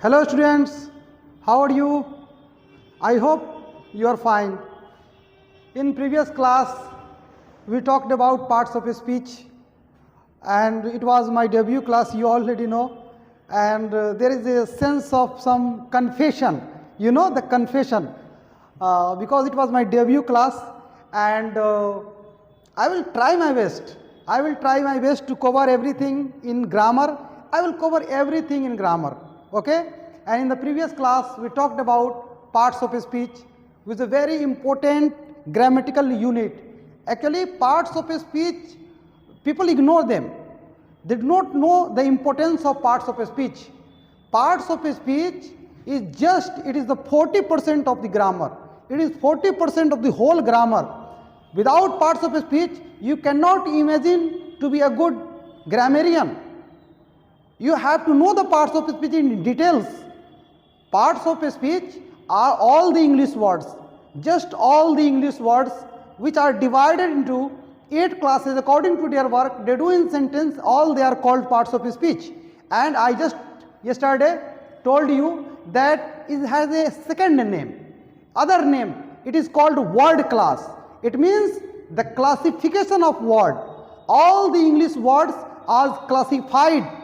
Hello students, how are you? I hope you are fine. In previous class, we talked about parts of speech, and it was my debut class, you already know, and there is a sense of some confession, you know, the confession, because it was my debut class, and I will try my best. I will try my best to cover everything in grammar. I will cover everything in grammar, okay? And in the previous class, we talked about parts of speech, which is a very important grammatical unit. Actually, parts of speech, people ignore them. They do not know the importance of parts of speech. Parts of speech is just, it is the 40% of the grammar. It is 40% of the whole grammar. Without parts of speech, you cannot imagine to be a good grammarian. You have to know the parts of speech in details. Parts of speech are all the English words, just all the English words which are divided into 8 classes according to their work. They do in sentence, all they are called parts of speech. And I just yesterday told you that it has a second name, other name. It is called word class. It means the classification of word. All the English words are classified.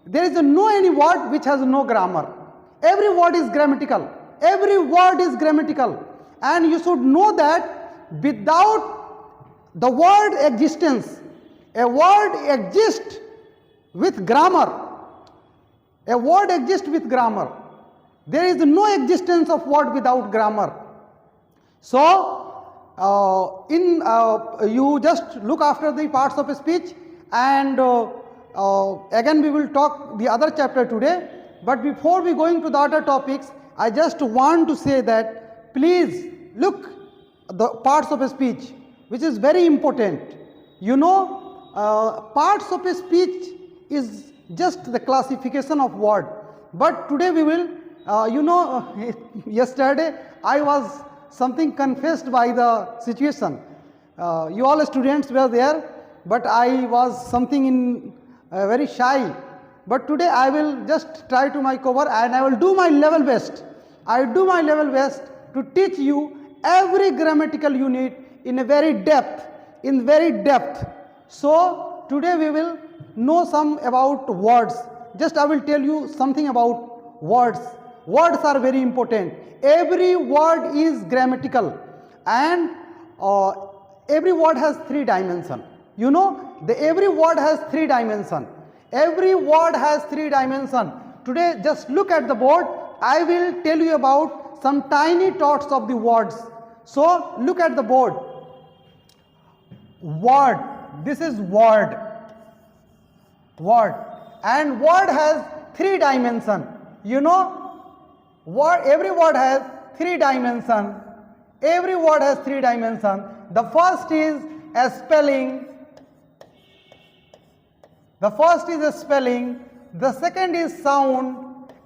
There is no any word which has no grammar. Every word is grammatical. Every word is grammatical. And you should know that without the word existence, a word exists with grammar. A word exists with grammar. There is no existence of word without grammar. So, you just look after the parts of speech, and again we will talk the other chapter today. But before we going to the other topics, I just want to say that please look the parts of speech, which is very important. You know, parts of speech is just the classification of word. But today we will, yesterday I was something confessed by the situation. You all students were there, but I was something in very shy. But today I will just try to my cover, and I will do my level best. I will do my level best to teach you every grammatical unit in a very depth, So today we will know some about words. Just I will tell you something about words. Words are very important. Every word is grammatical, and every word has 3 dimensions. You know, every word has 3 dimensions. Every word has 3 dimensions. Today, just look at the board. I will tell you about some tiny thoughts of the words. So, look at the board. Word. This is word. Word. And word has 3 dimensions. You know, every word has 3 dimensions. Every word has 3 dimensions. The first is a spelling. The first is a spelling, the second is sound,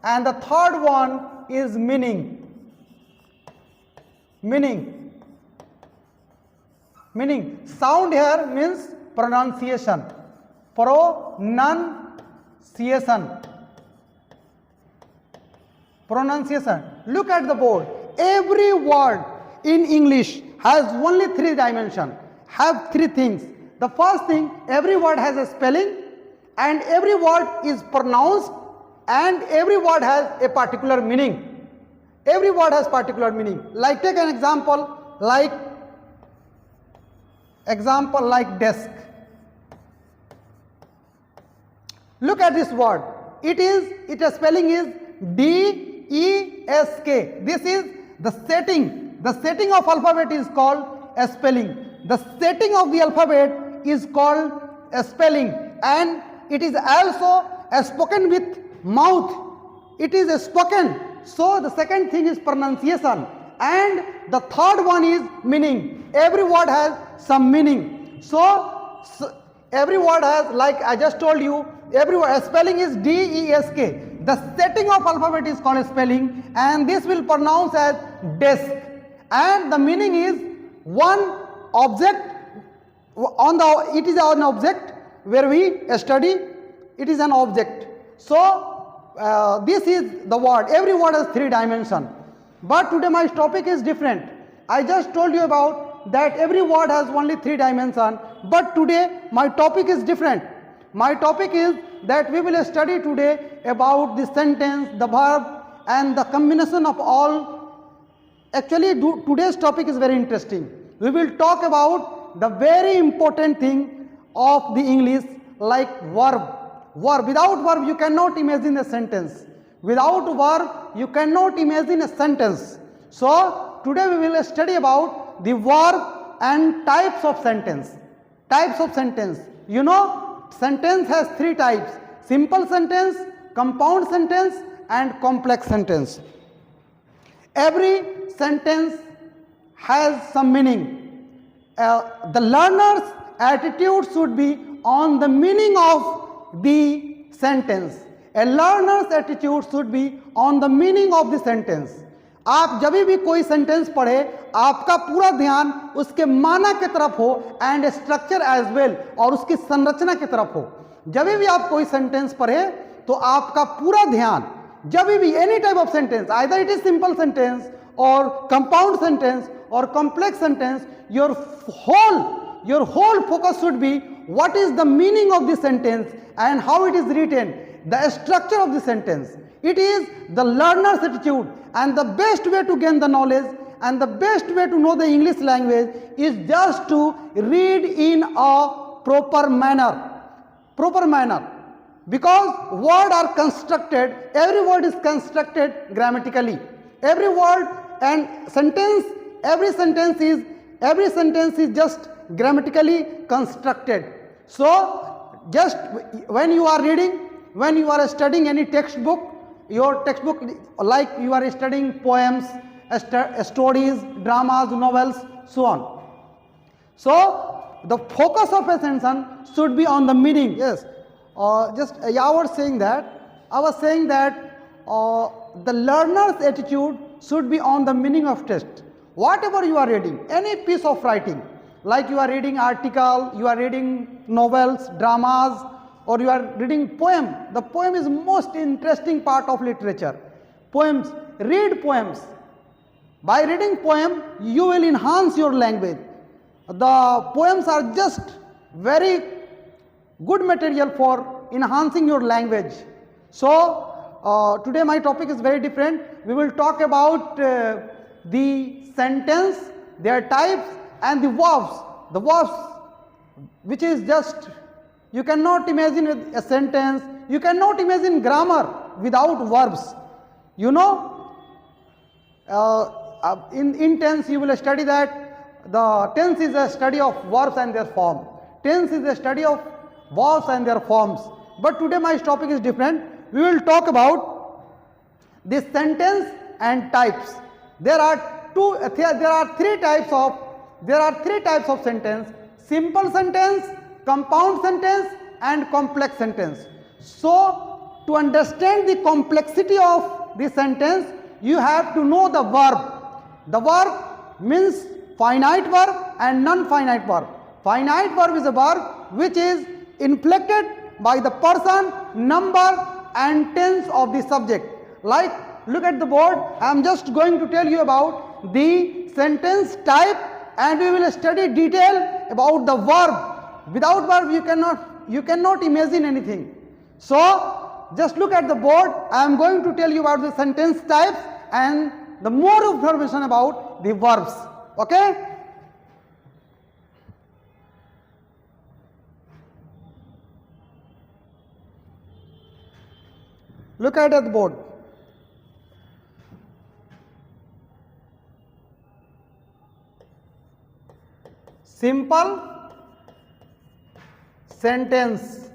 and the third one is meaning. Meaning. Sound here means pronunciation. Pronunciation. Look at the board. Every word in English has only 3 dimensions, have 3 things. The first thing, every word has a spelling, and every word is pronounced, and every word has a particular meaning. Every word has particular meaning. Like, take an example like desk. Look at this word. Its spelling is D-E-S-K. This is the setting. The setting of alphabet is called a spelling. The setting of the alphabet is called a spelling, and it is also spoken with mouth. It is spoken. So the second thing is pronunciation, and the third one is meaning. Every word has some meaning. So every word has, like I just told you, every word spelling is D-E-S-K. The setting of alphabet is called a spelling, and this will pronounce as desk. And the meaning is one object. It is an object where we study. It is an object. So this is the word. Every word has 3 dimensions. But today my topic is different. I just told you about that every word has only 3 dimensions. But today my topic is different. My topic is that we will study today about the sentence, the verb, and the combination of all. Actually, today's topic is very interesting. We will talk about the very important thing of the English, like verb. Verb. Without verb, you cannot imagine a sentence. Without verb, you cannot imagine a sentence. So, today we will study about the verb and types of sentence. Types of sentence. You know, sentence has 3 types: simple sentence, compound sentence, and complex sentence. Every sentence has some meaning. The learner's attitude should be on the meaning of the sentence. A learner's attitude should be on the meaning of the sentence. आप जब भी कोई sentence पढ़े, आपका पूरा ध्यान उसके माना की तरफ हो एंड स्ट्रक्चर एज वेल, और उसकी संरचना की तरफ हो. जब भी आप कोई सेंटेंस पढ़े तो आपका पूरा ध्यान, जब भी any type of sentence, either it is simple sentence or compound sentence or complex sentence, your whole focus should be what is the meaning of the sentence and how it is written, the structure of the sentence. It is the learner's attitude, and the best way to gain the knowledge and the best way to know the English language is just to read in a proper manner. Because words are constructed, every word is constructed grammatically. Every word and sentence, every sentence is just grammatically constructed. So, just when you are reading, when you are studying any textbook, your textbook, like you are studying poems, stories, dramas, novels, so on. So, the focus of a sentence should be on the meaning. Yes, I was saying that the learner's attitude should be on the meaning of text. Whatever you are reading, any piece of writing, like you are reading article, you are reading novels, dramas, or you are reading poem. The poem is most interesting part of literature. Poems, read poems. By reading poem, you will enhance your language. The poems are just very good material for enhancing your language. So, today my topic is very different. We will talk about the sentence, their types, and the verbs. The verbs, which is just, you cannot imagine a sentence, you cannot imagine grammar without verbs. You know, in tense you will study that the tense is a study of verbs and their form. Tense is a study of verbs and their forms. But today my topic is different. We will talk about the sentence and types. There are three types of sentence: simple sentence, compound sentence, and complex sentence. So, to understand the complexity of the sentence, you have to know the verb. The verb means finite verb and non-finite verb. Finite verb is a verb which is inflected by the person, number, and tense of the subject. Like, look at the board. I am just going to tell you about the sentence type, and we will study detail about the verb. Without verb, you cannot imagine anything. So, just look at the board. I am going to tell you about the sentence types and the more information about the verbs. Okay? Look at the board. Simple sentence.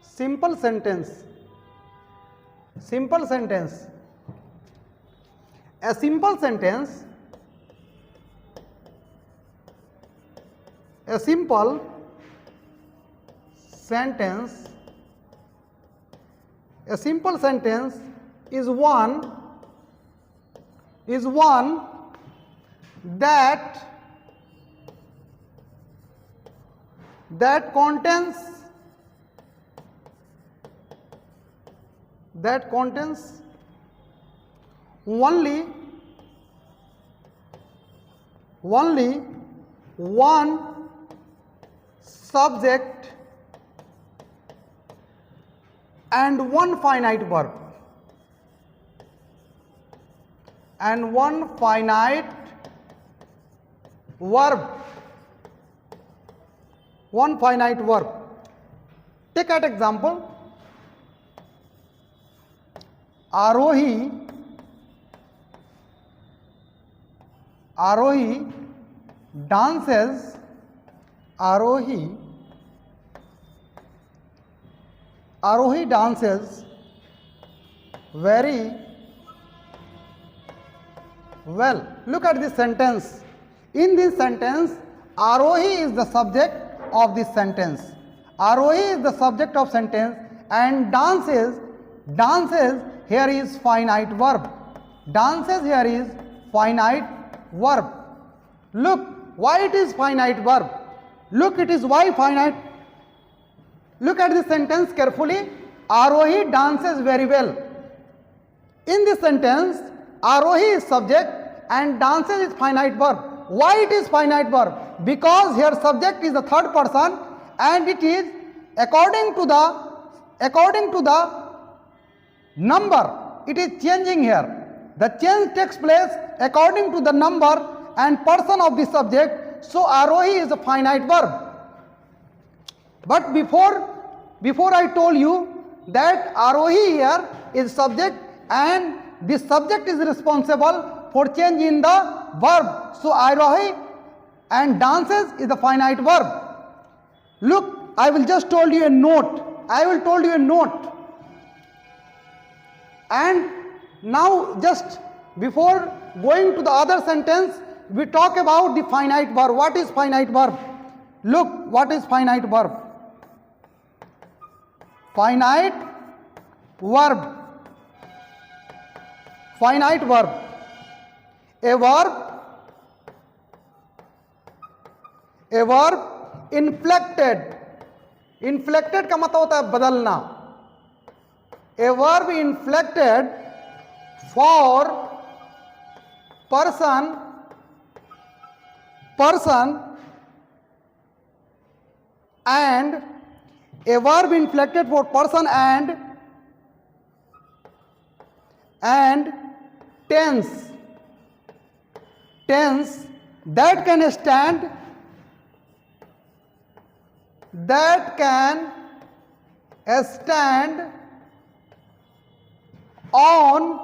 Simple sentence. Simple sentence. A simple sentence. A simple sentence. A simple sentence is one that contains that contains only one subject and one finite verb. And one finite verb. One finite verb. Take an example. Arohi dances. Arohi dances very well. Look at this sentence. In this sentence, Arohi is the subject of this sentence. Arohi is the subject of sentence, and dances here is finite verb. Dances here is finite verb. Look, why it is finite verb? Look, it is why finite. Look at this sentence carefully. Arohi dances very well. In this sentence, Arohi is subject and dances is finite verb. Why it is finite verb? Because here subject is the third person and it is according to the number. It is changing here. The change takes place according to the number and person of the subject. So Arohi is a finite verb. But before I told you that Arohi here is subject and this subject is responsible for change in the verb. So Arohi and dances is a finite verb. Look, I will just told you a note. And now just before going to the other sentence, we talk about the finite verb. What is finite verb? Look, what is finite verb? Finite verb. Finite verb. A verb inflected. Inflected का मतलब होता है बदलना. A verb inflected for person and a verb inflected for person and tense that can stand on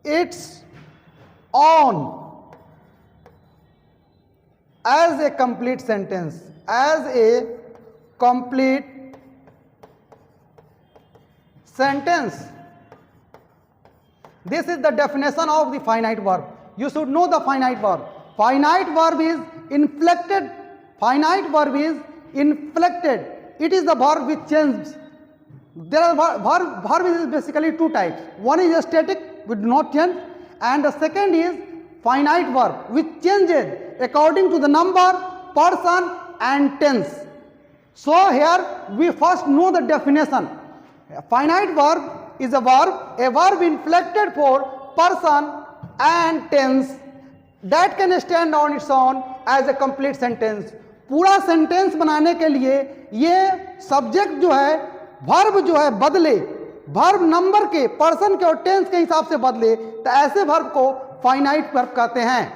its own as a complete sentence. This is the definition of the finite verb. You should know the finite verb. Finite verb is inflected. Finite verb is inflected. It is the verb which changes. There are verb is basically two types. One is static with not change, and the second is finite verb which changes according to the number, person and tense. So here we first know the definition. A finite verb is a verb inflected for person and tense that can stand on its own as a complete sentence. पूरा sentence बनाने के लिए ये subject जो है, verb जो है बदले, वर्ब नंबर के, पर्सन के और टेंस के हिसाब से बदले, तो ऐसे वर्ब को फाइनाइट वर्ब कहते हैं.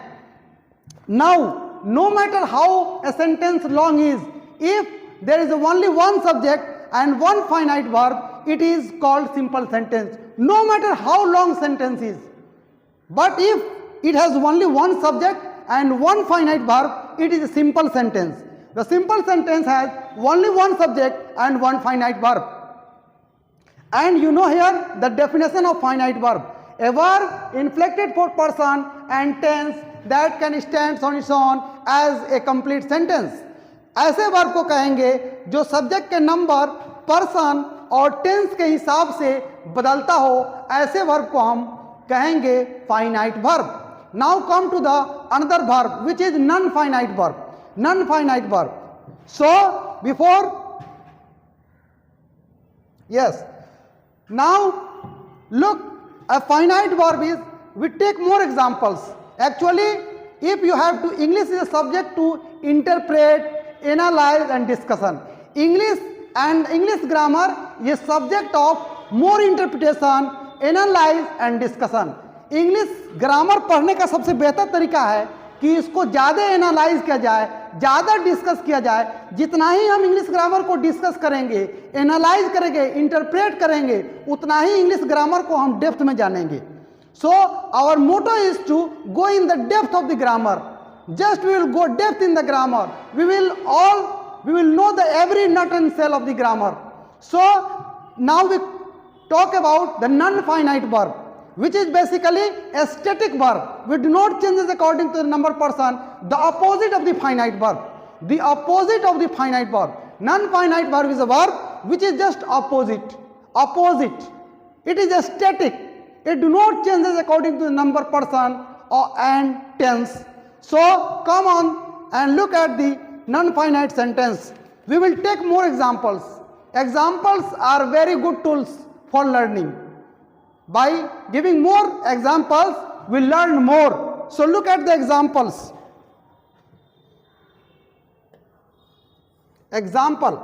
Now no matter how a sentence long is, if there is only one subject and one finite verb, it is called simple sentence. No matter how long sentence is. But if it has only one subject and one finite verb, it is a simple sentence. The simple sentence has only one subject and one finite verb. And you know here the definition of finite verb. A verb inflected for person and tense that can stand on its own as a complete sentence. ऐसे verb को कहेंगे जो subject के number, person और tense के हिसाब से बदलता हो, ऐसे वर्ब को हम कहेंगे finite verb. Now come to the another verb which is non-finite verb. Non-finite verb. So before Yes. Now look, a finite verb is, we take more examples. Actually, if you have to, English is a subject to interpret, analyze and discussion. English and English grammar is subject of more interpretation, analyze and discussion. English grammar पढ़ने का सबसे बेहतर तरीका है कि इसको ज़्यादा analyse किया जाए, ज़्यादा डिस्कस किया जाए. जितना ही हम इंग्लिश ग्रामर को डिस्कस करेंगे, एनालाइज करेंगे, इंटरप्रेट करेंगे, उतना ही इंग्लिश ग्रामर को हम डेप्थ में जानेंगे. So our motto is to go in the depth of the grammar. Just we will go depth in the grammar. We will know the every nut and shell of the grammar. So now we talk about the non-finite verb, which is basically a static verb. We do not change it according to the number person. The opposite of the finite verb. The opposite of the finite verb. Non-finite verb is a verb which is just opposite. Opposite. It is a static. It do not change according to the number person and tense. So come on and look at the non-finite sentence. We will take more examples. Examples are very good tools for learning. By giving more examples, we learn more. So look at the examples. Example.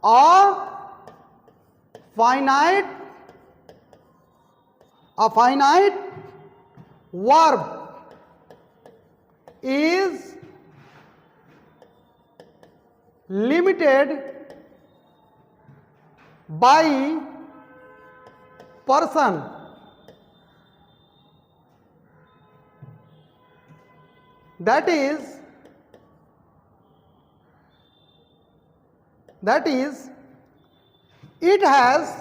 A finite verb is limited by person. That is it has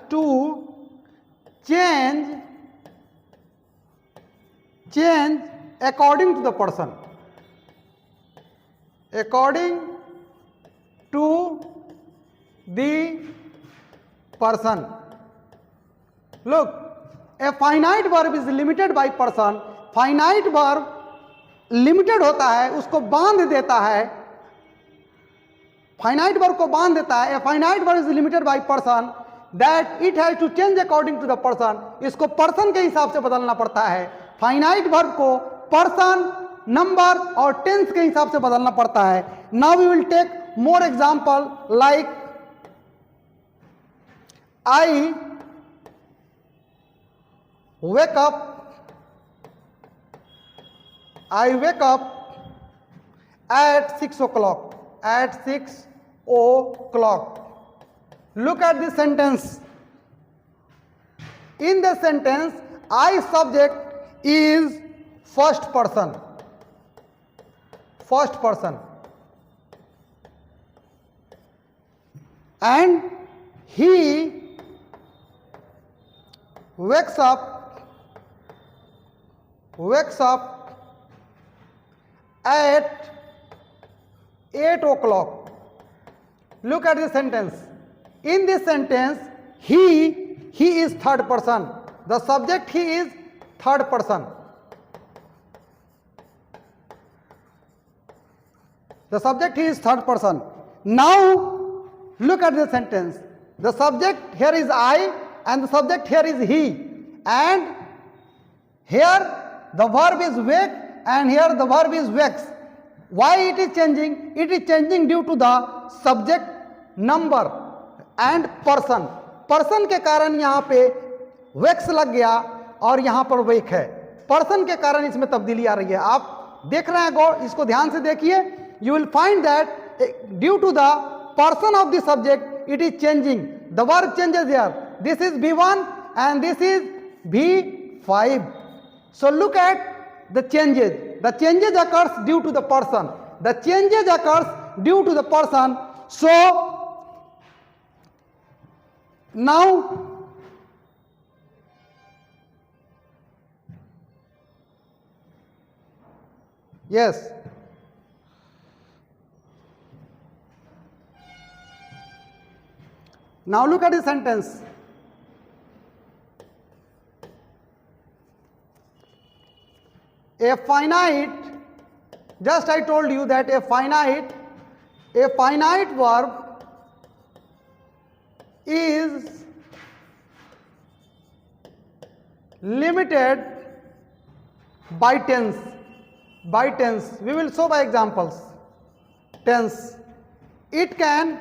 to change according to the person. According to the person. Look, a finite verb is limited by person. Finite verb limited होता है, उसको बांध देता है. Finite verb को बांध देता है. A finite verb is limited by person, that it has to change according to the person. इसको person के हिसाब से बदलना पड़ता है. Finite verb को person, number और tense के हिसाब से बदलना पड़ता है. Now we will take more example like I wake up at 6 o'clock. At 6 o'clock. Look at the sentence. In the sentence, I subject is first person. First person. And he wakes up at 8 o'clock. Look at the sentence. In this sentence, he is third person. The subject he is third person. The subject he is third person. Now look at the sentence. The subject here is I and the subject here is he. And here the verb is wake and here the verb is wakes. Why it is changing? It is changing due to the subject number and person. Person के कारण यहाँ पे wakes लग गया और यहाँ पर wake है. Person के कारण इसमें तब्दीली आ रही है. आप देख रहे हैं गौर, इसको ध्यान से देखिए. You will find that due to the person of the subject, it is changing. The verb changes here. This is B1 and this is B5. So look at the changes. The changes occurs due to the person. The changes occurs due to the person. So now yes. Now look at the sentence. A finite, just I told you that a finite A finite verb is limited by tense. By tense, we will show by examples. Tense. It can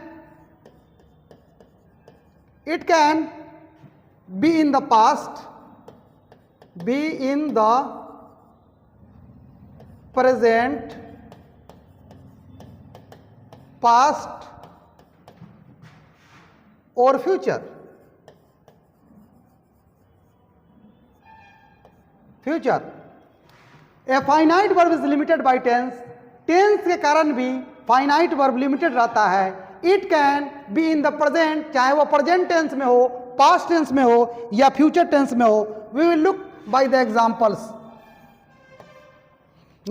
be in the past, be in the present, past or future. Future. A finite verb is limited by tense. Tense के कारण भी finite verb limited रहता है. It can be in the present, चाहे वो present tense में हो, past tense में हो या फ्यूचर टेंस में हो. We will look by the examples.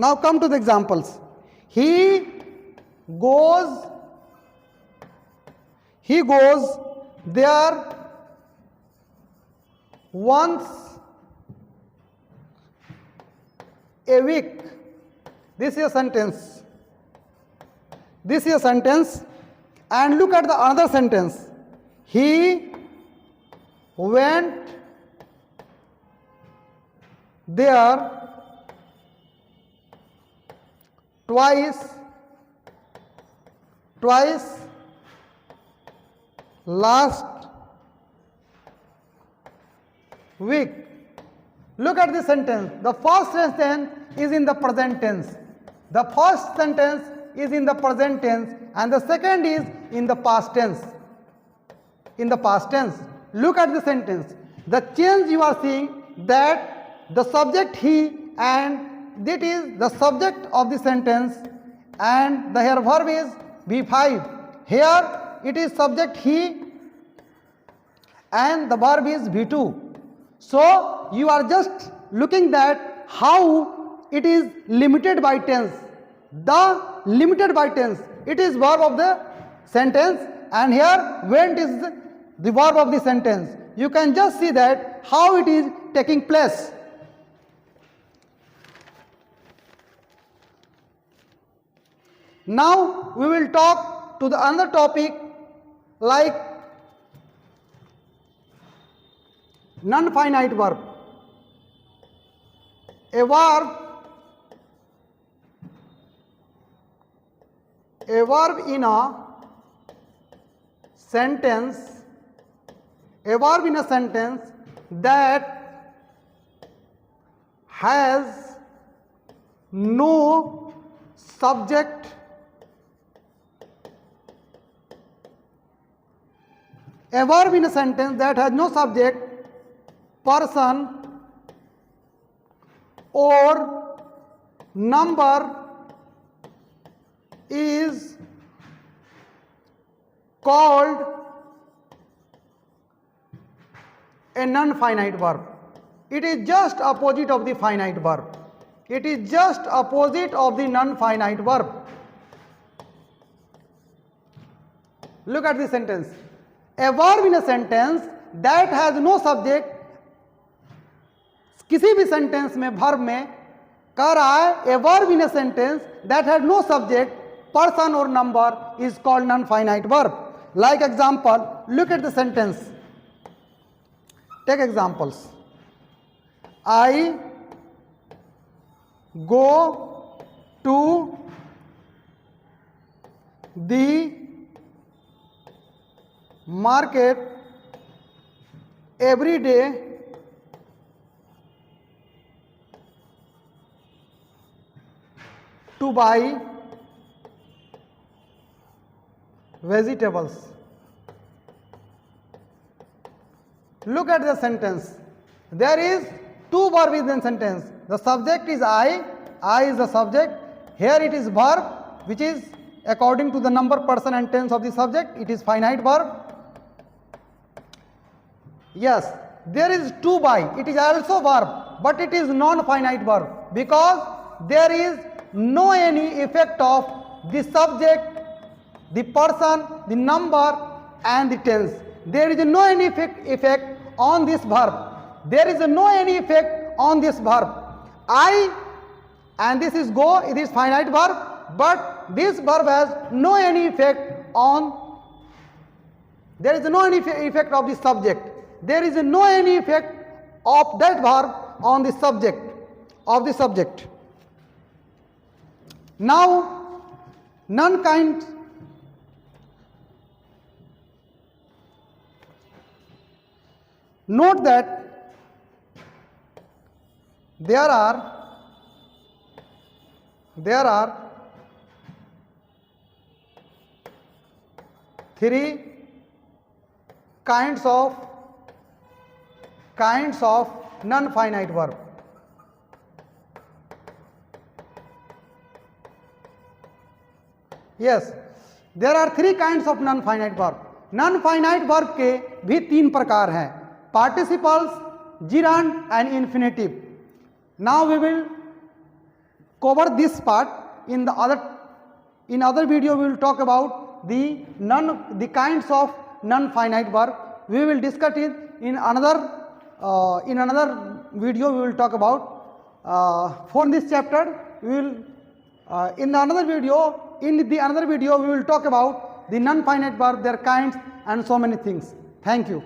Now come to the examples. He goes there once a week. This is a sentence. This is a sentence. And look at the another sentence. He went there twice last week. Look at this sentence. The first sentence is in the present tense. The first sentence is in the present tense and the second is in the past tense. In the past tense. Look at the sentence. The change you are seeing, that the subject he and that is the subject of the sentence, and the here verb is V5. Here it is subject he and the verb is V2. So you are just looking that how it is limited by tense. The limited by tense, it is verb of the sentence, and here went is the verb of the sentence. You can just see that how it is taking place. Now we will talk to the another topic like non-finite verb. A verb in a sentence that has no subject, a verb in a sentence that has no subject, person or number is called a non-finite verb. It is just opposite of the finite verb. It is just opposite of the non-finite verb. Look at this sentence. A verb in a sentence that has no subject. किसी भी sentence में verb में कह रहा है a verb in a sentence that has no subject, person or number is called non-finite verb. Like example, look at the sentence. Take examples. I go to the market every day to buy vegetables. Look at the sentence. There is two verbs in the sentence. The subject is I is the subject. Here it is verb, which is according to the number, person and tense of the subject. It is finite verb. Yes, there is to buy. It is also verb, but it is non-finite verb because there is no any effect of the subject, the person, the number and the tense. There is no any effect on this verb. There is no any effect on this verb. I and this is go, it is finite verb, but this verb has no any effect on, there is no any effect of the subject. There is no any effect of that verb on the subject, of the subject. Now, non-kind, note that there are three kinds of non-finite verb. Yes, there are three kinds of non-finite verb. Non-finite verb के भी तीन प्रकार हैं, participles, gerund and infinitive. Now we will cover this part. In other video we will talk about the kinds of non-finite verb. We will discuss it in another video. We will talk about for this chapter. We will in the another video we will talk about the non-finite verb, their kinds and so many things. Thank you.